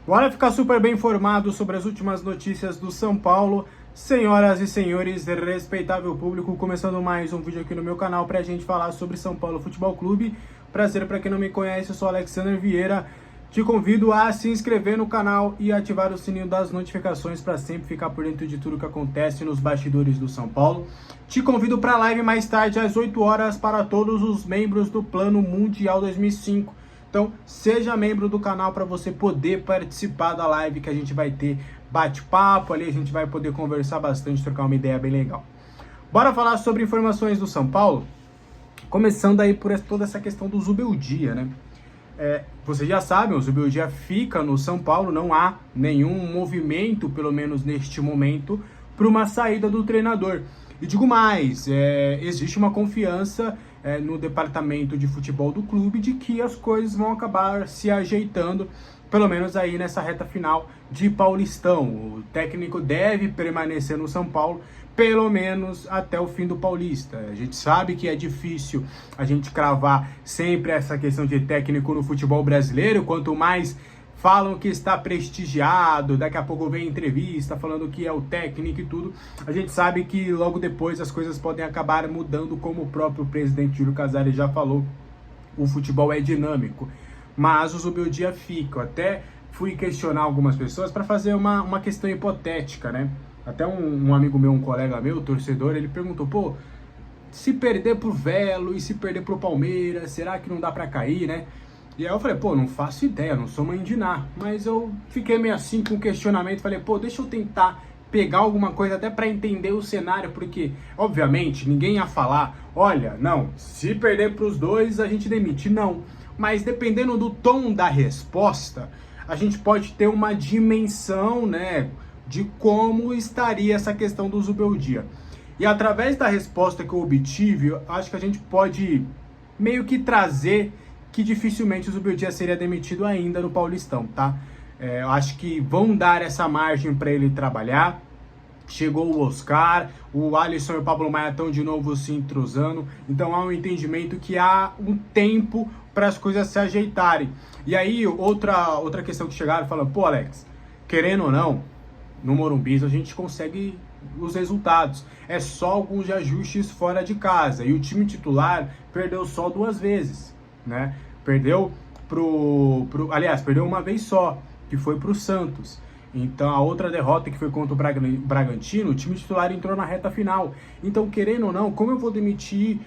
Bora ficar super bem informado sobre as últimas notícias do São Paulo. Senhoras e senhores, respeitável público, começando mais um vídeo aqui no meu canal pra gente falar sobre São Paulo Futebol Clube. Prazer, pra quem não me conhece, eu sou Alexander Vieira. Te convido a se inscrever no canal e ativar o sininho das notificações para sempre ficar por dentro de tudo que acontece nos bastidores do São Paulo. Te convido para a live mais tarde às 8 horas para todos os membros do Plano Mundial 2005. Então, seja membro do canal para você poder participar da live que a gente vai ter bate-papo ali, a gente vai poder conversar bastante, trocar uma ideia bem legal. Bora falar sobre informações do São Paulo? Começando aí por toda essa questão do Zubeldia, né? Vocês já sabem, o Zubeldia fica no São Paulo, não há nenhum movimento, pelo menos neste momento, para uma saída do treinador. E digo mais, existe uma confiança no departamento de futebol do clube de que as coisas vão acabar se ajeitando, pelo menos aí nessa reta final de Paulistão. O técnico deve permanecer no São Paulo, pelo menos até o fim do Paulista. A gente sabe que é difícil a gente cravar sempre essa questão de técnico no futebol brasileiro, quanto mais falam que está prestigiado, daqui a pouco vem entrevista falando que é o técnico e tudo. A gente sabe que logo depois as coisas podem acabar mudando, como o próprio presidente Júlio Casares já falou, o futebol é dinâmico. Mas o Zubeldia fica. Eu até fui questionar algumas pessoas para fazer uma questão hipotética, né? Até um amigo meu, um colega meu, torcedor, ele perguntou, pô, se perder pro Velo e se perder pro Palmeiras, será que não dá para cair, né? E aí eu falei, pô, não faço ideia, não sou mãe de Ná. Mas eu fiquei meio assim com questionamento, falei, pô, deixa eu tentar pegar alguma coisa até para entender o cenário, porque, obviamente, ninguém ia falar, olha, não, se perder pros dois, a gente demite. Não, mas dependendo do tom da resposta, a gente pode ter uma dimensão, né, de como estaria essa questão do Zubeldia. E através da resposta que eu obtive, eu acho que a gente pode meio que trazer que dificilmente o Zubeldia seria demitido ainda no Paulistão, tá? Eu acho que vão dar essa margem para ele trabalhar. Chegou o Oscar, o Alisson e o Pablo Maia estão de novo se entrosando, então há um entendimento que há um tempo para as coisas se ajeitarem. E aí, outra questão que chegaram, falando, pô, Alex, querendo ou não, no Morumbi a gente consegue os resultados. É só alguns ajustes fora de casa. E o time titular perdeu só 2 vezes, né? Perdeu aliás, perdeu uma vez só, que foi pro Santos. Então, a outra derrota que foi contra o Bragantino, o time titular entrou na reta final. Então, querendo ou não, como eu vou demitir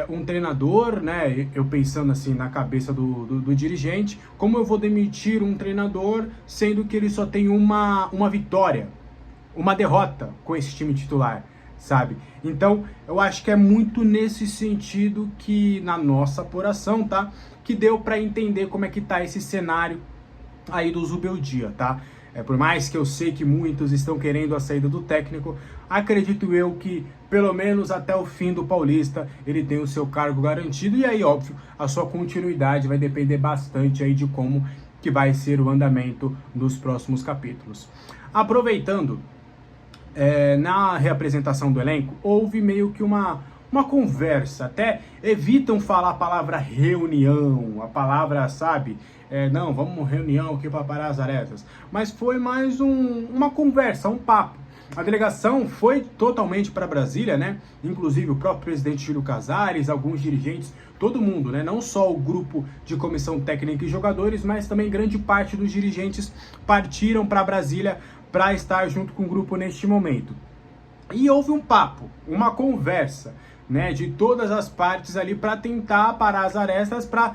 um treinador, né? Eu pensando assim na cabeça do dirigente, como eu vou demitir um treinador sendo que ele só tem uma vitória, uma derrota com esse time titular, sabe? Então, eu acho que é muito nesse sentido que, na nossa apuração, tá? Que deu para entender como é que tá esse cenário aí do Zubeldia, tá? Por mais que eu sei que muitos estão querendo a saída do técnico, acredito eu que, pelo menos até o fim do Paulista, ele tem o seu cargo garantido. E aí, óbvio, a sua continuidade vai depender bastante aí de como que vai ser o andamento nos próximos capítulos. Aproveitando, na reapresentação do elenco, houve meio que uma conversa, até evitam falar a palavra reunião, a palavra, sabe, não, vamos reunião aqui para parar as arestas, mas foi mais uma conversa, um papo. A delegação foi totalmente para Brasília, né? Inclusive o próprio presidente Júlio Casares, alguns dirigentes, todo mundo, né? Não só o grupo de comissão técnica e jogadores, mas também grande parte dos dirigentes partiram para Brasília para estar junto com o grupo neste momento. E houve um papo, uma conversa, né, de todas as partes ali para tentar parar as arestas, para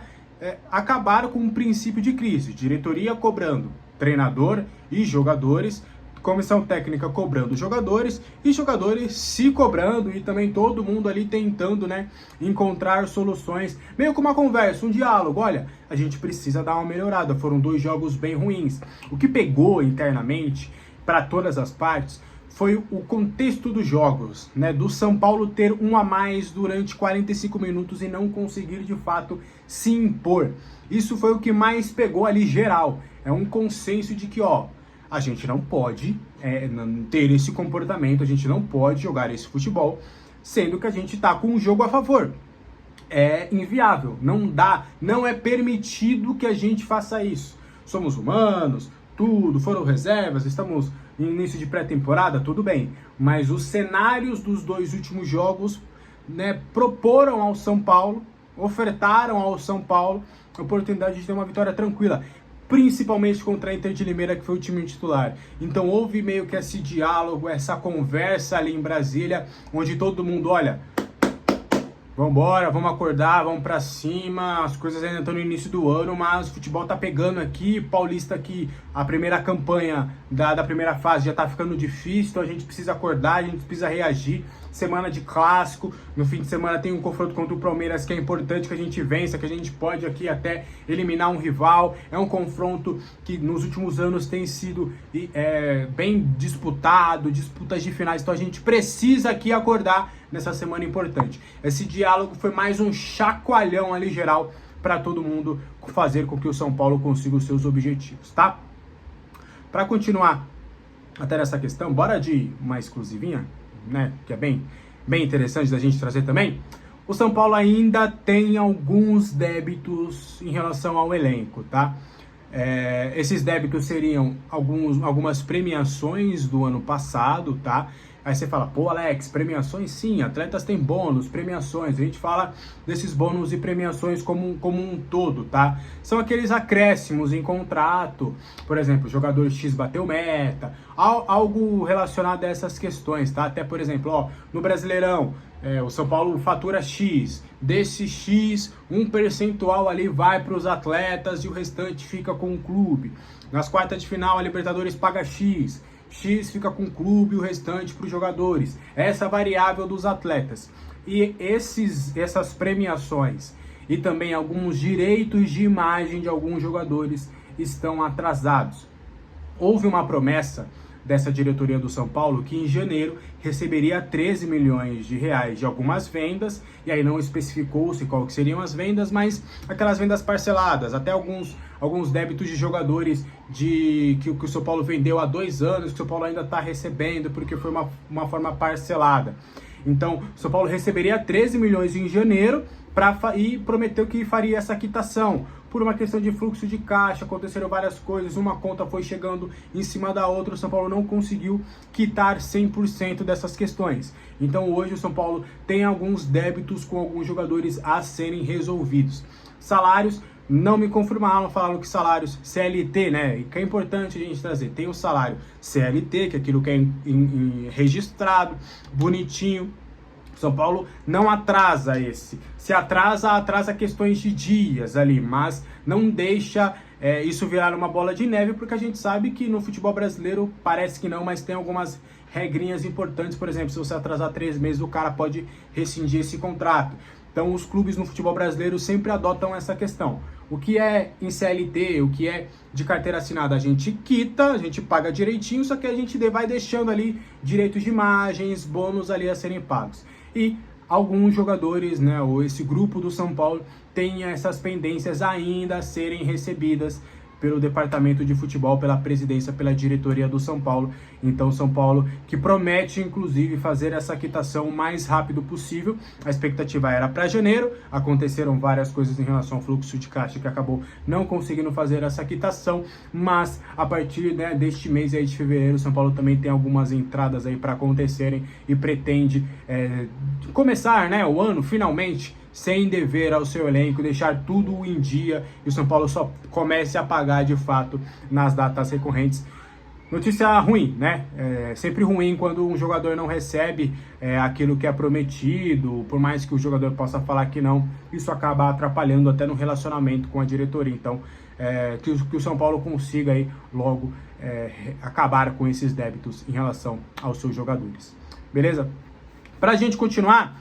acabar com um princípio de crise. Diretoria cobrando treinador e jogadores, comissão técnica cobrando jogadores e jogadores se cobrando, e também todo mundo ali tentando, né, encontrar soluções, meio que uma conversa, um diálogo. Olha, a gente precisa dar uma melhorada, foram 2 jogos bem ruins. O que pegou internamente para todas as partes foi o contexto dos jogos, né, do São Paulo ter um a mais durante 45 minutos e não conseguir de fato se impor. Isso foi o que mais pegou ali geral. É um consenso de que, ó, a gente não pode ter esse comportamento, a gente não pode jogar esse futebol, sendo que a gente tá com um jogo a favor. É inviável, não dá, não é permitido que a gente faça isso. Somos humanos, tudo, foram reservas, estamos em início de pré-temporada, tudo bem. Mas os cenários dos 2 últimos jogos, né, proporam ao São Paulo, ofertaram ao São Paulo a oportunidade de ter uma vitória tranquila, principalmente contra a Inter de Limeira, que foi o time titular. Então houve meio que esse diálogo, essa conversa ali em Brasília, onde todo mundo, olha, vambora, vamos acordar, vamos pra cima, as coisas ainda estão no início do ano, mas o futebol tá pegando aqui, Paulista aqui, a primeira campanha da primeira fase já tá ficando difícil, então a gente precisa acordar, a gente precisa reagir. Semana de clássico, no fim de semana tem um confronto contra o Palmeiras que é importante que a gente vença, que a gente pode aqui até eliminar um rival. É um confronto que nos últimos anos tem sido bem disputado, disputas de finais, então a gente precisa aqui acordar nessa semana importante. Esse diálogo foi mais um chacoalhão ali geral para todo mundo fazer com que o São Paulo consiga os seus objetivos, tá? Para continuar até nessa questão, bora de uma exclusivinha, né, que é bem interessante da gente trazer também. O São Paulo ainda tem alguns débitos em relação ao elenco, tá? Esses débitos seriam algumas premiações do ano passado, tá? Aí você fala, pô, Alex, premiações? Sim, atletas têm bônus, premiações. A gente fala desses bônus e premiações como um todo, tá? São aqueles acréscimos em contrato, por exemplo, jogador X bateu meta, algo relacionado a essas questões, tá? Até, por exemplo, ó, no Brasileirão, o São Paulo fatura X, desse X, um percentual ali vai para os atletas e o restante fica com o clube. Nas quartas de final, a Libertadores paga X fica com o clube e o restante para os jogadores. Essa variável dos atletas. E essas premiações e também alguns direitos de imagem de alguns jogadores estão atrasados. Houve uma promessa dessa diretoria do São Paulo que em janeiro receberia 13 milhões de reais de algumas vendas, e aí não especificou-se qual que seriam as vendas, mas aquelas vendas parceladas, até alguns débitos de jogadores que o São Paulo vendeu há 2 anos, que o São Paulo ainda está recebendo, porque foi uma forma parcelada. Então, o São Paulo receberia 13 milhões em janeiro e prometeu que faria essa quitação. Por uma questão de fluxo de caixa, aconteceram várias coisas, uma conta foi chegando em cima da outra, o São Paulo não conseguiu quitar 100% dessas questões. Então hoje o São Paulo tem alguns débitos com alguns jogadores a serem resolvidos. Salários, não me confirmaram, falaram que salários CLT, né, e que é importante a gente trazer, tem o salário CLT, que é aquilo que é registrado, bonitinho. São Paulo não atrasa esse. Se atrasa questões de dias ali, mas não deixa isso virar uma bola de neve, porque a gente sabe que no futebol brasileiro parece que não, mas tem algumas regrinhas importantes. Por exemplo, se você atrasar 3 meses, o cara pode rescindir esse contrato. Então os clubes no futebol brasileiro sempre adotam essa questão. O que é em CLT, o que é de carteira assinada, a gente quita, a gente paga direitinho, só que a gente vai deixando ali direitos de imagens, bônus ali a serem pagos. E alguns jogadores, né, ou esse grupo do São Paulo, tem essas pendências ainda a serem recebidas pelo departamento de futebol, pela presidência, pela diretoria do São Paulo. Então São Paulo que promete inclusive fazer essa quitação o mais rápido possível. A expectativa era para janeiro, aconteceram várias coisas em relação ao fluxo de caixa que acabou não conseguindo fazer essa quitação, mas a partir, né, deste mês aí de fevereiro, o São Paulo também tem algumas entradas aí para acontecerem e pretende começar, né, o ano finalmente sem dever ao seu elenco, deixar tudo em dia e o São Paulo só comece a pagar de fato nas datas recorrentes. Notícia ruim, né? É sempre ruim quando um jogador não recebe aquilo que é prometido, por mais que o jogador possa falar que não, isso acaba atrapalhando até no relacionamento com a diretoria. Então, que o São Paulo consiga aí logo acabar com esses débitos em relação aos seus jogadores. Beleza? Pra gente continuar,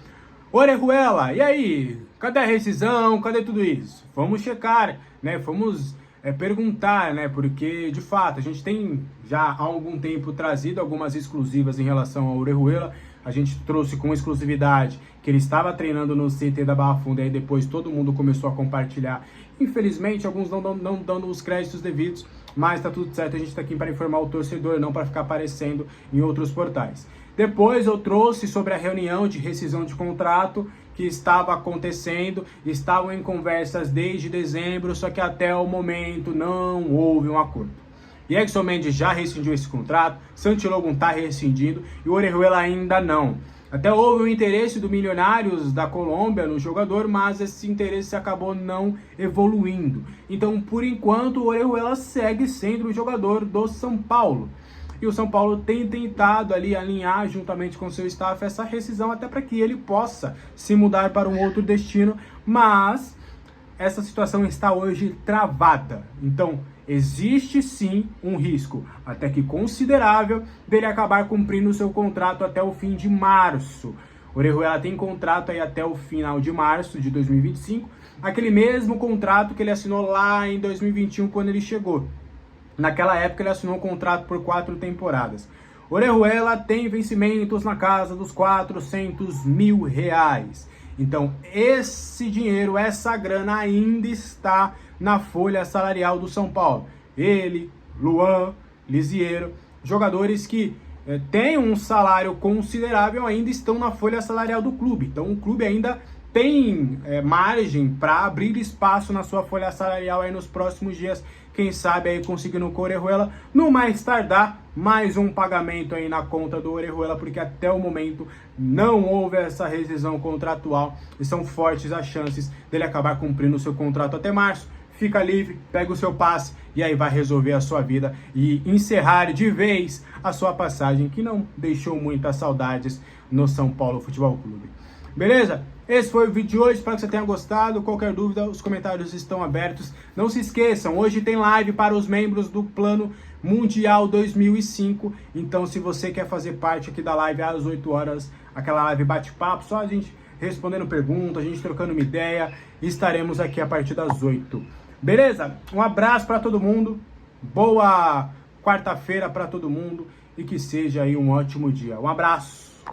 Orejuela, e aí? Cadê a rescisão? Cadê tudo isso? Vamos checar, né? Vamos perguntar, né? Porque, de fato, a gente tem já há algum tempo trazido algumas exclusivas em relação ao Orejuela. A gente trouxe com exclusividade que ele estava treinando no CT da Barra Funda e aí depois todo mundo começou a compartilhar. Infelizmente, alguns não dando os créditos devidos, mas tá tudo certo. A gente tá aqui para informar o torcedor, não para ficar aparecendo em outros portais. Depois eu trouxe sobre a reunião de rescisão de contrato que estava acontecendo, estavam em conversas desde dezembro, só que até o momento não houve um acordo. Yaxson Mendes já rescindiu esse contrato, Santi Logan está rescindindo e o Orejuela ainda não. Até houve o interesse do Milionários da Colômbia no jogador, mas esse interesse acabou não evoluindo. Então, por enquanto, o Orejuela segue sendo o jogador do São Paulo. E o São Paulo tem tentado ali alinhar juntamente com seu staff essa rescisão até para que ele possa se mudar para um outro destino, mas essa situação está hoje travada. Então, existe sim um risco, até que considerável, dele acabar cumprindo o seu contrato até o fim de março. O Orejuela tem contrato aí até o final de março de 2025, aquele mesmo contrato que ele assinou lá em 2021 quando ele chegou. Naquela época ele assinou um contrato por 4 temporadas. O Orejuela tem vencimentos na casa dos R$400 mil. Então esse dinheiro, essa grana ainda está na folha salarial do São Paulo. Ele, Luan, Lisiero, jogadores que têm um salário considerável ainda estão na folha salarial do clube. Então o clube ainda tem margem para abrir espaço na sua folha salarial aí nos próximos dias. Quem sabe aí conseguindo com o Orejuela, no mais tardar, mais um pagamento aí na conta do Orejuela, porque até o momento não houve essa rescisão contratual e são fortes as chances dele acabar cumprindo o seu contrato até março. Fica livre, pega o seu passe e aí vai resolver a sua vida e encerrar de vez a sua passagem, que não deixou muitas saudades no São Paulo Futebol Clube. Beleza? Esse foi o vídeo de hoje, espero que você tenha gostado. Qualquer dúvida, os comentários estão abertos. Não se esqueçam, hoje tem live para os membros do Plano Mundial 2005. Então, se você quer fazer parte aqui da live às 8 horas, aquela live bate-papo, só a gente respondendo perguntas, a gente trocando uma ideia, estaremos aqui a partir das 8. Beleza? Um abraço para todo mundo, boa quarta-feira para todo mundo e que seja aí um ótimo dia. Um abraço!